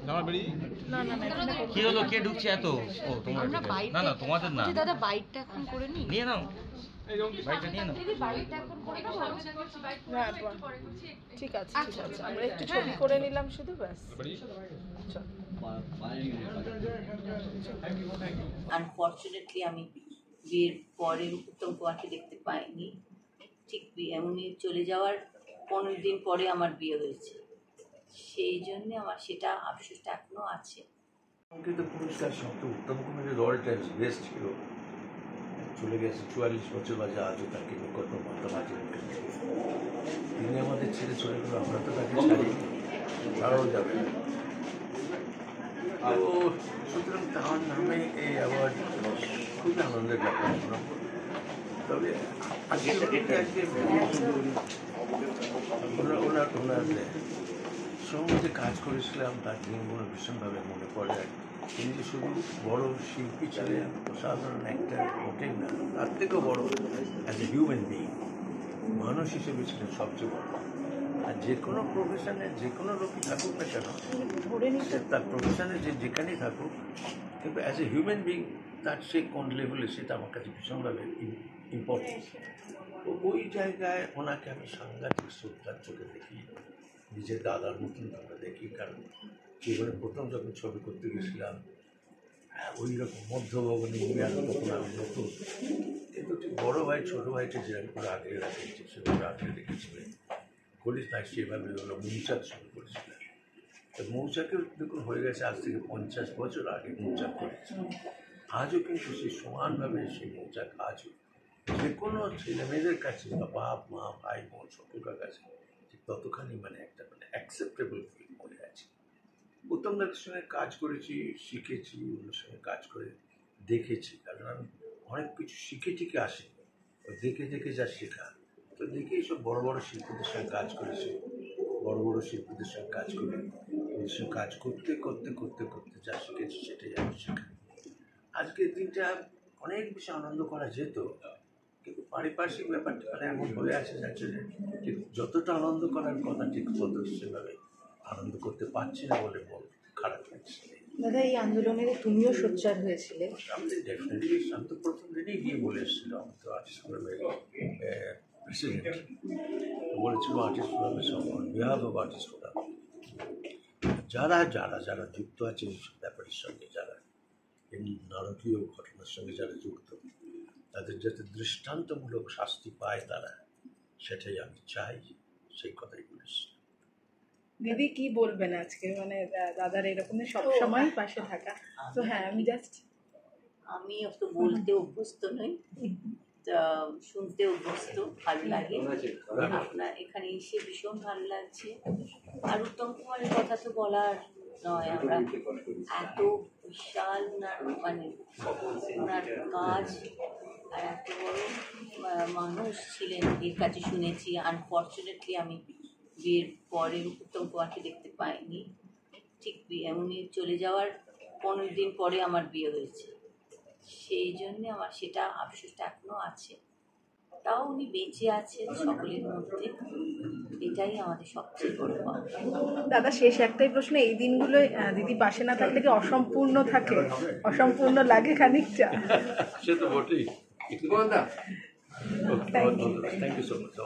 না না না কি হলো, কে ঢুকছে এত? ও তোমরা না না তোমাদের না দাদা বাইকটা এখন করে নি, নিয়ে নাও বাইকটা নিয়ে নাও। দিদি বাইকটা এখন করে নাও। হ্যাঁ ঠিক আছে ঠিক আছে, আমরা একটু ছবি করে নিলাম শুধু, ব্যাস। আনফর্চুনেটলি আমি বিয়ের পরে উত্তম কুমারকে দেখতে পাইনি। ঠিক উনি চলে যাওয়ার 15 দিন পরে আমার বিয়ে হয়েছে, সেই জন্য আমার সেটা আফসোসটা এখনো আছে। কিন্তু পুরস্কার সত্ত্বেও উত্তম কুমারের রোলটা বেস্ট ছিল, চলে গেছে 44 বছর বাজে, আজও তাকে নিকট মাতামাতি তিনি আমাদের ছেড়ে চলে গেল, আমরা তো তাকে ছাড়াও যাবে না। তো সুতরাং তার নামে এই অ্যাওয়ার্ড খুবই আনন্দের ব্যাপার। তবে ওনার সঙ্গে কাজ করেছিলাম তার দিনগুলো ভীষণভাবে মনে পড়ে। তিনি যে শুধু বড় শিল্পী ছিলেন, অসাধারণ একটা মোটেই না, তার থেকেও বড় অ্যাজ এ হিউম্যান বিইং, মানুষ হিসেবে ছিলেন সবচেয়ে বড়। আর যে কোনো প্রফেশনে যে কোনো লোকই থাকুক না কেন, তার প্রফেশনে যেখানেই থাকুক, কিন্তু অ্যাজ এ হিউম্যান বিইং তার সে কোন লেভেলে সেটা আমার কাছে ভীষণভাবে ইম্পর্টেন্ট। তো ওই জায়গায় ওনাকে আমি সাংঘাতিক শ্রদ্ধার চোখে দেখি, নিজের দাদার মতন আমরা দেখি। কারণ জীবনে প্রথম যখন ছবি করতে গেছিলাম, ওই রকম মধ্যভবনে তখন আমি নতুন, কিন্তু ঠিক বড়ো ভাই ছোটো ভাইকে যেরকম করে আগলে রাখেছি সেভাবে আগলে রেখেছিলেন। করিস না সেভাবে হলো মৌচাক শুরু করেছিলেন। তো মৌচাকের দেখুন হয়ে গেছে আজ থেকে 50 বছর আগে মৌচাক করেছে। আজও কিন্তু সেই সমানভাবে সেই মৌচাক আজও যে কোনো ছেলে মেয়েদের কাছে বা বাপ মা ভাই বোন সকলের কাছে ঠিক ততখানি একটা অ্যাকসেপ্টেবল ফিল মনে আছে। উত্তমদার সঙ্গে কাজ করেছি, শিখেছি, ওনার সঙ্গে কাজ করে দেখেছি। কারণ আমি অনেক কিছু শিখে টিকে আসি, দেখে দেখে যা শেখা। তো দেখে এইসব বড় বড় শিল্পীদের সঙ্গে কাজ করেছি, বড় বড় শিল্পীদের সঙ্গে কাজ করে ওদের সঙ্গে কাজ করতে করতে করতে করতে যা শিখেছি সেটাই আমি শেখা। আজকের দিনটা অনেক বেশি আনন্দ করা যেত, কিন্তু পারিপার্শ্বিক ব্যাপারটা এমন হয়ে আছে যাচ্ছে যে ঠিক যতটা আনন্দ করার কথা ঠিক তত সেভাবে আনন্দ করতে পারছি না বলে মন খারাপ লাগছে। দাদা এই আন্দোলনের তুমিও সোচ্চার হয়েছিলে? আমি ডেফিনেটলি আমি তো প্রথম দিনেই গিয়ে বলেছিলাম, আমি তো আর্টিস্ট ফোরামের প্রেসিডেন্ট, বলেছিল আর্টিস্ট ফোরামের সঙ্গে on behalf of artist forum যারা যারা যারা যুক্ত আছে এইসব ব্যাপারের সঙ্গে, যারা এই নারকীয় ঘটনার সঙ্গে যারা যুক্ত, তাদের যাতে দৃষ্টান্তমূলক শাস্তি পায় তারা, সেটাই আমি চাই, সেই কথাই বলেছি। দিদি কি বলবেন আজকে, দাদার এরকম সবসময় পাশে থাকা? তো হ্যাঁ আমি তো বলতে অভ্যস্ত নই, তা শুনতে অভ্যস্ত, ভালো লাগে। আপনার এখানে এসে ভীষণ ভালো লাগছে। আর উত্তম কুমারের কথা তো বলার নয়, আমরা এত বিশাল ওনার কাজ আর এত বড় মানুষ ছিলেন, এর কাছে শুনেছি। আনফর্চুনেটলি আমি বিয়ের পরে উত্তম কুমারকে দেখতে পাইনি। ঠিক উনি চলে যাওয়ার 15 দিন পরে আমার বিয়ে হয়েছে, সেই জন্যে আমার সেটা আফসোসটা এখনও আছে। তাও উনি বেঁচে আছেন সকলের মধ্যে, এটাই আমাদের সবচেয়ে বড় পাওয়া। দাদা শেষ একটাই প্রশ্ন, এই দিনগুলো দিদি পাশে না থাকলে কি অসম্পূর্ণ থাকে, অসম্পূর্ণ লাগে খানিকটা? সে তো বটেই। Thank you so much.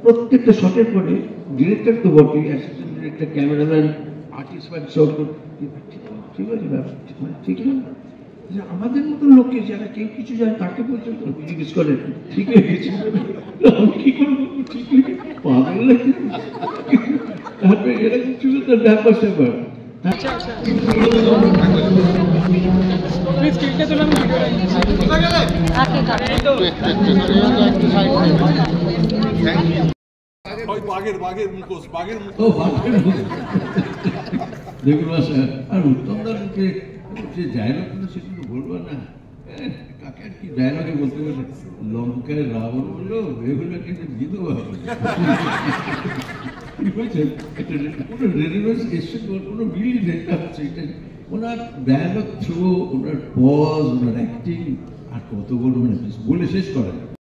প্রত্যেকটা শটের পরে ডিরেক্টর তো বটেই, অ্যাসিস্ট্যান্ট ডিরেক্টর, ক্যামেরাম্যান, আর্টিস্ট সব ঠিক আছে ঠিক না? আমাদের মতন লোককে যারা কেউ কিছু জানে তাকে পর্যন্ত জিজ্ঞেস করে ঠিক হয়ে গেছে, আমি কি করবো, ঠিক পাগল লাগে। তারপরে এরা কিছু তো ব্যাপার স্যাপার। দেখুন আর উত্তমদাকে যে ডায়লগ সে কিন্তু বলবো না, কাকে আর কি ডায়লগে বলতে বলতে লঙ্কায় রাবণ বললো এগুলো কিন্তু বিধবা বুঝছেন, একটা কোনো রেডিমেন্স এসছে, কোনো মিলই নেই। এটা ওনার ডায়লগ থ্রু, ওনার পজ, ওনার অ্যাক্টিং, আর কত বড় বলে শেষ করেন।